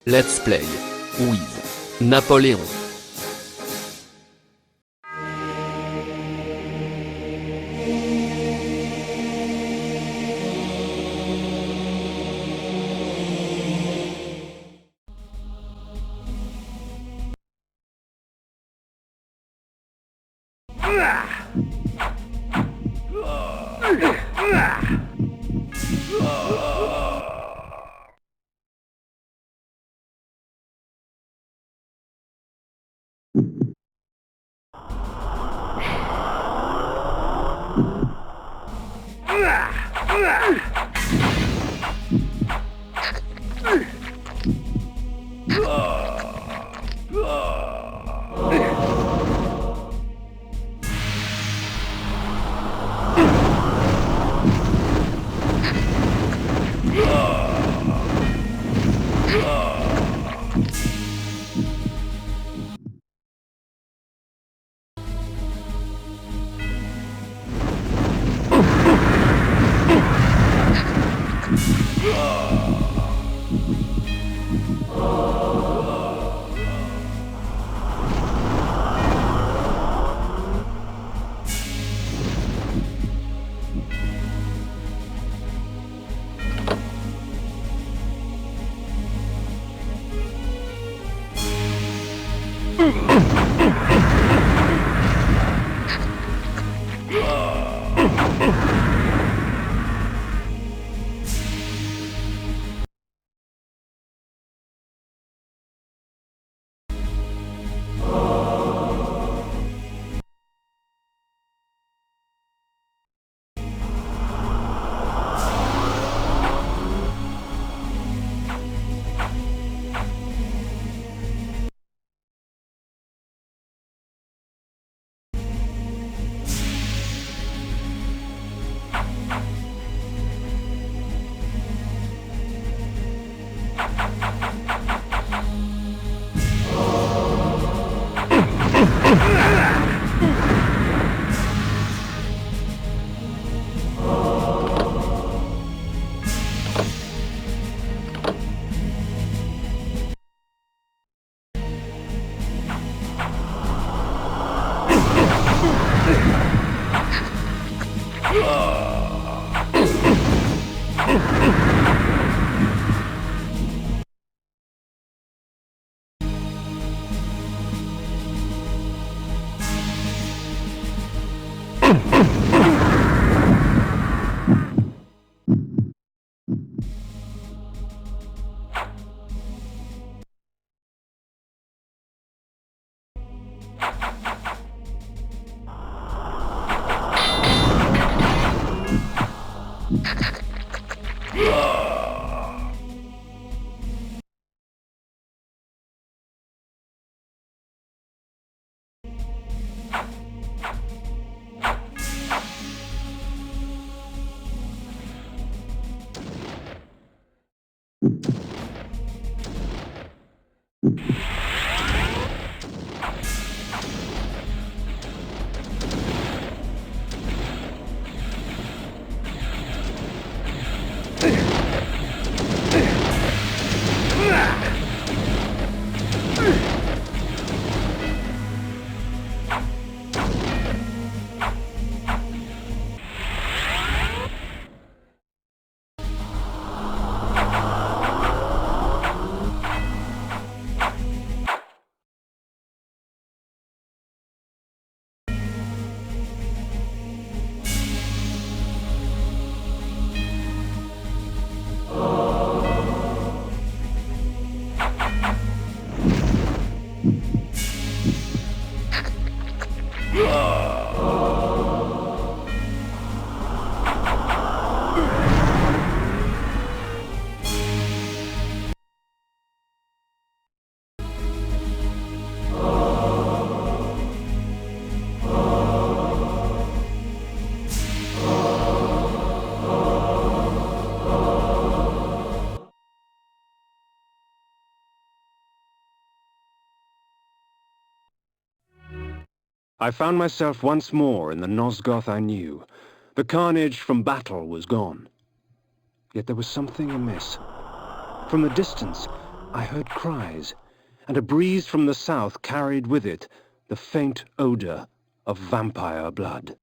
Let's play with Napoleon. I found myself once more in the Nosgoth I knew. The carnage from battle was gone. Yet there was something amiss. From the distance, I heard cries, and a breeze from the south carried with it the faint odor of vampire blood.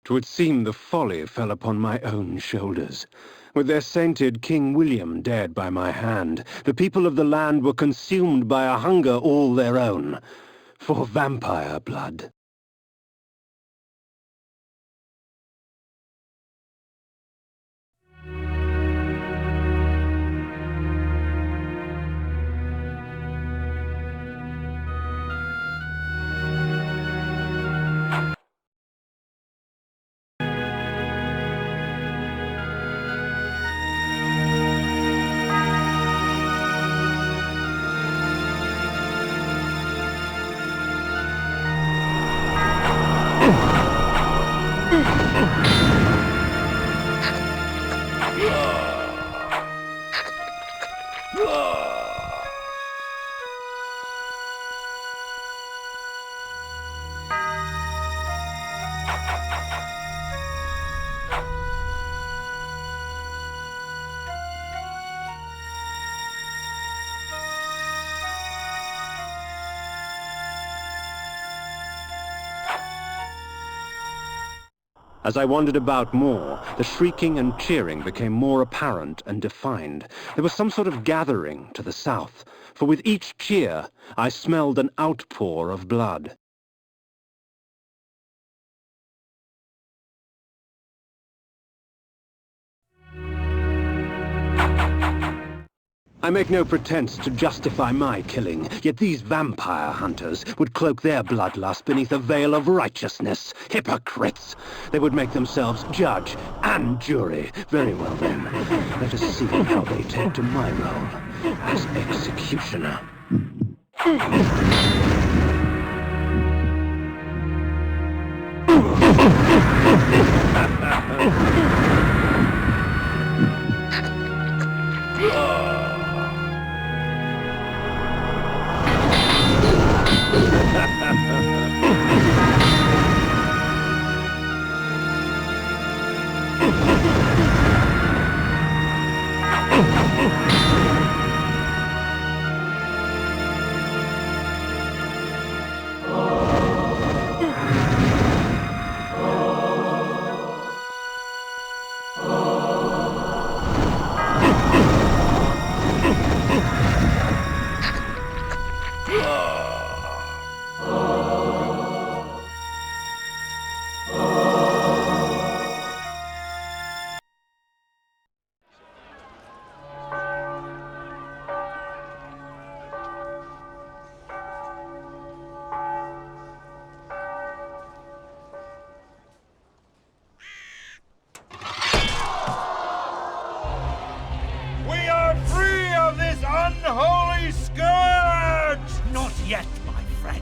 It would seem the folly fell upon my own shoulders. With their sainted King William dead by my hand, the people of the land were consumed by a hunger all their own, for vampire blood. As I wandered about more, the shrieking and cheering became more apparent and defined. There was some sort of gathering to the south, for with each cheer I smelled an outpour of blood. I make no pretense to justify my killing, yet these vampire hunters would cloak their bloodlust beneath a veil of righteousness. Hypocrites! They would make themselves judge and jury. Very well then, let us see how they take to my role as executioner. Unholy scourge! Not yet, my friend.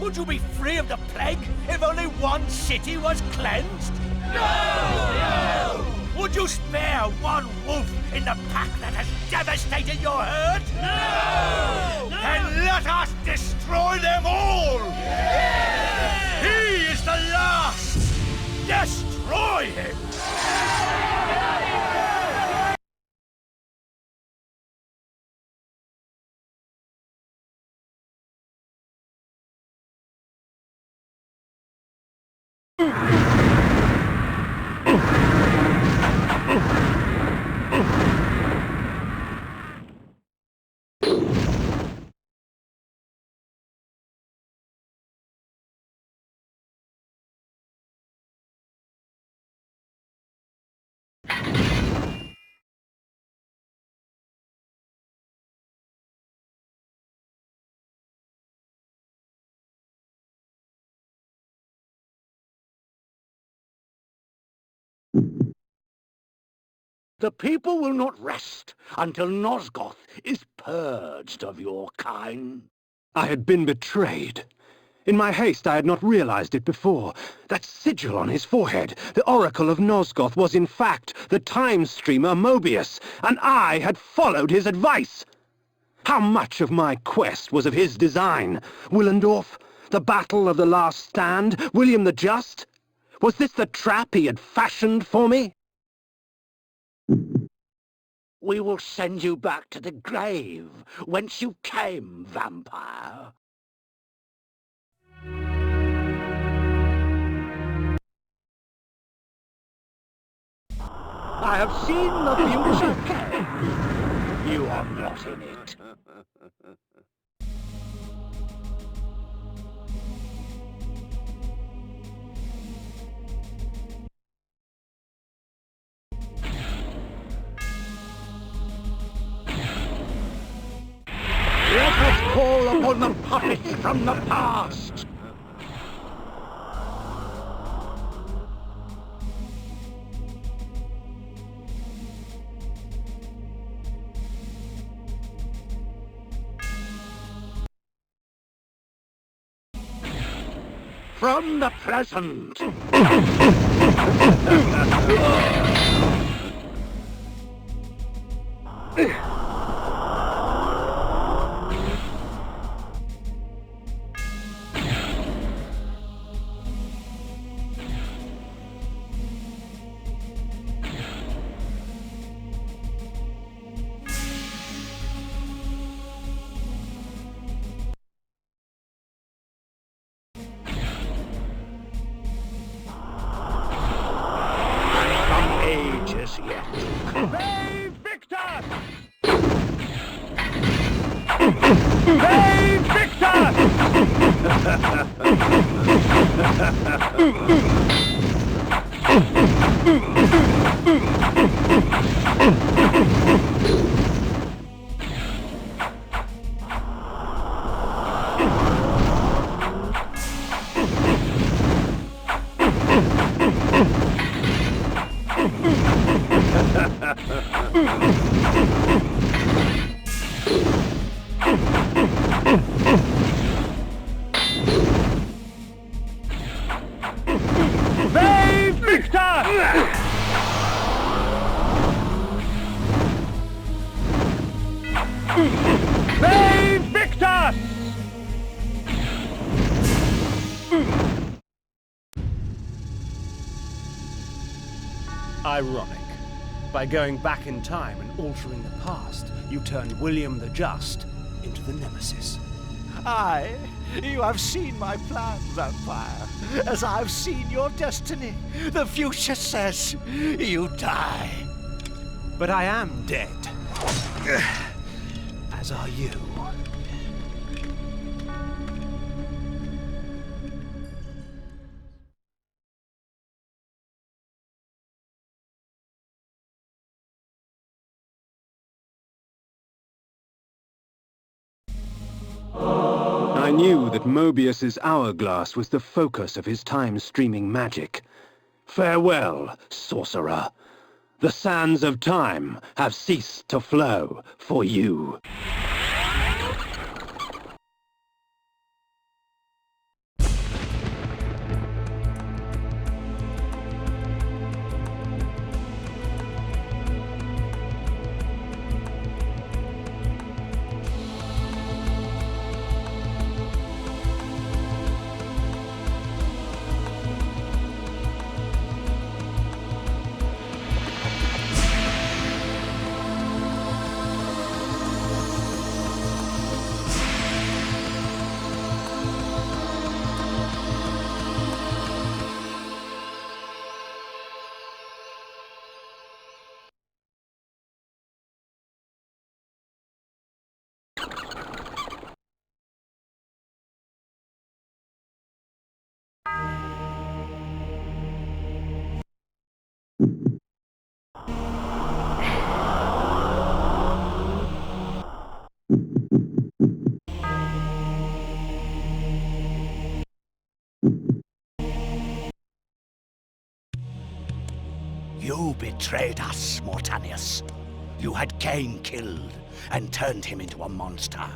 Would you be free of the plague if only one city was cleansed? No! Would you spare one wolf in the pack that has devastated your herd? No! Then let us destroy them all! Yes! He is the last! Destroy him! The people will not rest until Nosgoth is purged of your kind. I had been betrayed. In my haste, I had not realized it before. That sigil on his forehead, the Oracle of Nosgoth, was in fact the time-streamer Mobius, and I had followed his advice. How much of my quest was of his design? Willendorf? The Battle of the Last Stand? William the Just? Was this the trap he had fashioned for me? We will send you back to the grave, whence you came, vampire. I have seen the future, Kain. You are not in it. Let us call upon the puppets from the past. From the present. Yet. Brave Victor! Brave Victor! Brave Victor! Brave Victor! Ironic. By going back in time and altering the past, you turned William the Just into the Nemesis. Aye, you have seen my plan, vampire, as I've seen your destiny. The future says you die. But I am dead. As are you. I knew that Mobius's hourglass was the focus of his time-streaming magic. Farewell, sorcerer. The sands of time have ceased to flow for you. You'll betrayed us, Mortanius. You had Kain killed and turned him into a monster.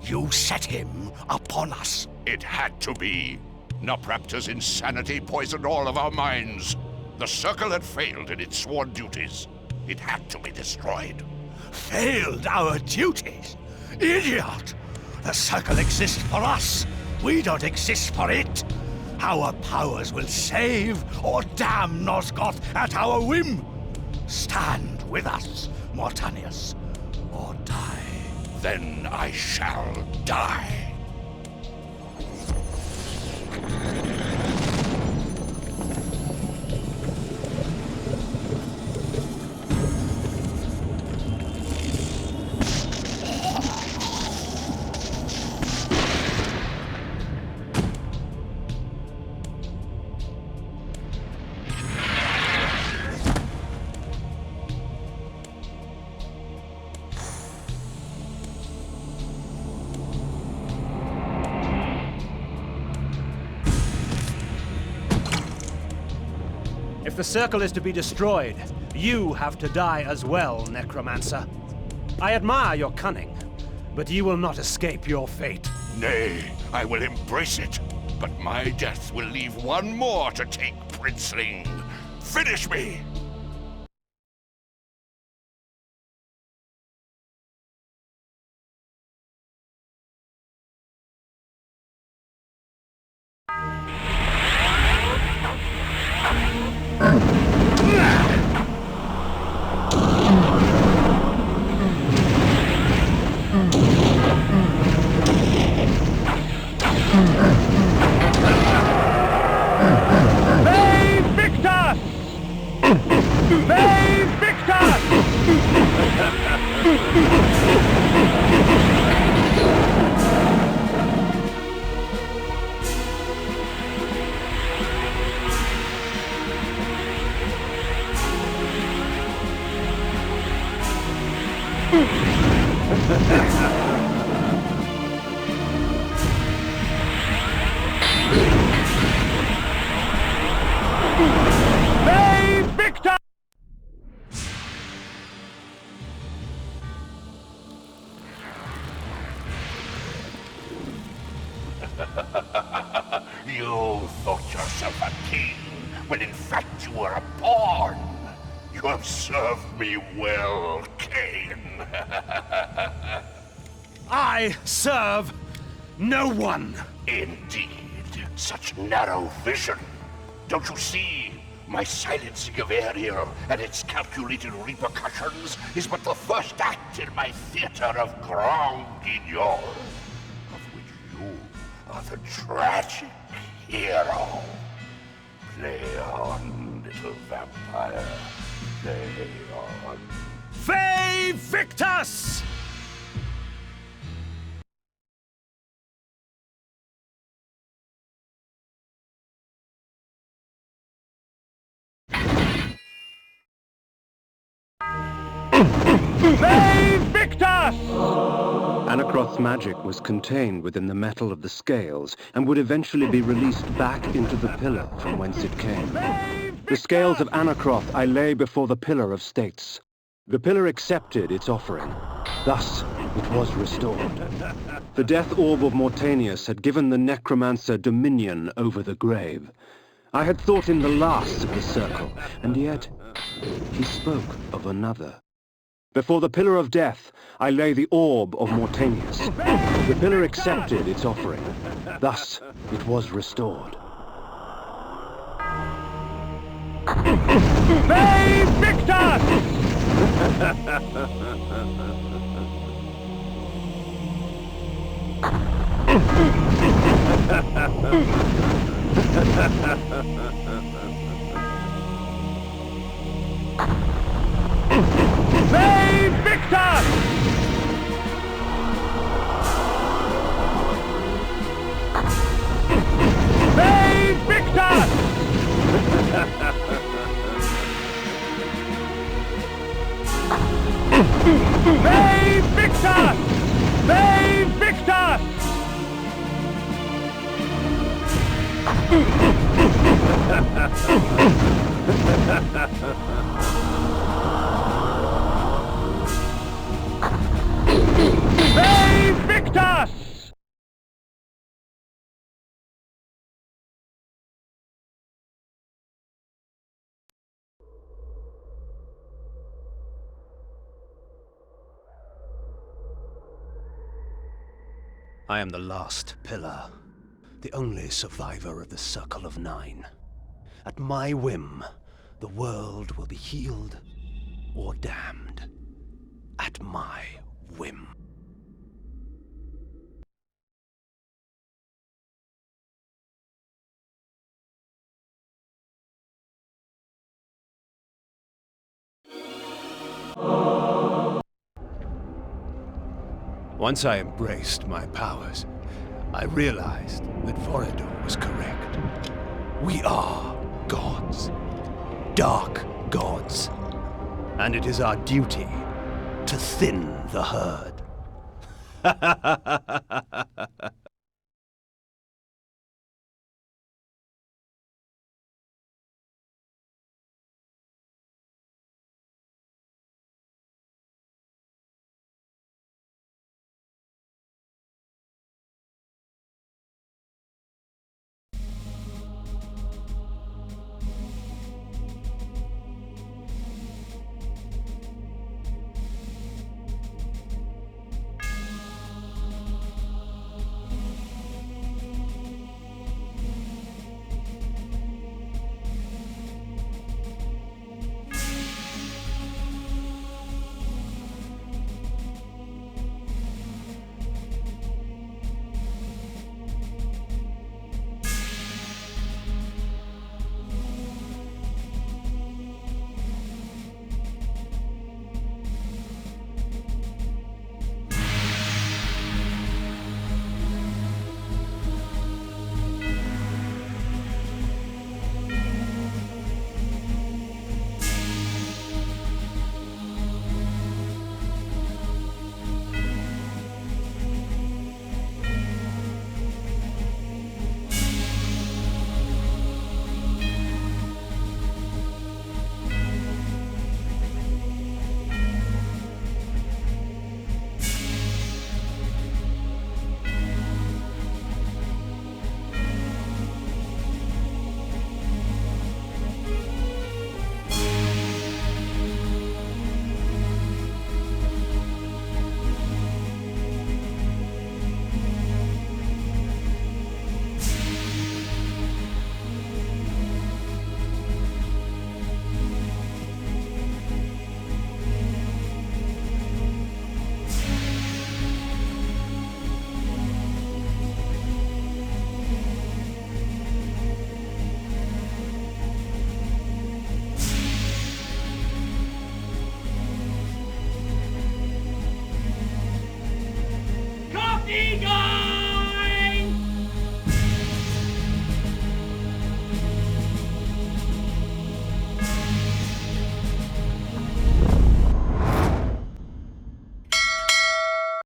You set him upon us. It had to be. Napraptor's insanity poisoned all of our minds. The Circle had failed in its sworn duties. It had to be destroyed. Failed our duties? Idiot! The Circle exists for us. We don't exist for it. Our powers will save or damn Nosgoth at our whim. Stand with us, Mortanius, or die. Then I shall die. If the Circle is to be destroyed, you have to die as well, Necromancer. I admire your cunning, but you will not escape your fate. Nay, I will embrace it. But my death will leave one more to take, Princeling. Finish me! You thought yourself a king, when in fact you were a pawn. You have served me well, Kain. I serve no one. Indeed, such narrow vision. Don't you see? My silencing of Ariel and its calculated repercussions is but the first act in my theater of Grand Guignol, of which you are the tragic hero. Play on, little vampire. Play on. Fey Victus! Fey Victus! Anakroth's magic was contained within the metal of the scales and would eventually be released back into the pillar from whence it came. The scales of Anakroth I lay before the Pillar of States. The pillar accepted its offering. Thus, it was restored. The death orb of Mortanius had given the necromancer dominion over the grave. I had thought him the last of the circle, and yet he spoke of another. Before the Pillar of Death, I lay the orb of Mortanius. The pillar accepted its offering. Thus, it was restored. Fey Victus! Fey Victus! Fey Victus! Fey Victus! Fey Victus! I am the last pillar, the only survivor of the Circle of Nine. At my whim, the world will be healed or damned. At my whim. Once I embraced my powers, I realized that Vorador was correct. We are gods. Dark gods. And it is our duty to thin the herd. Eagle!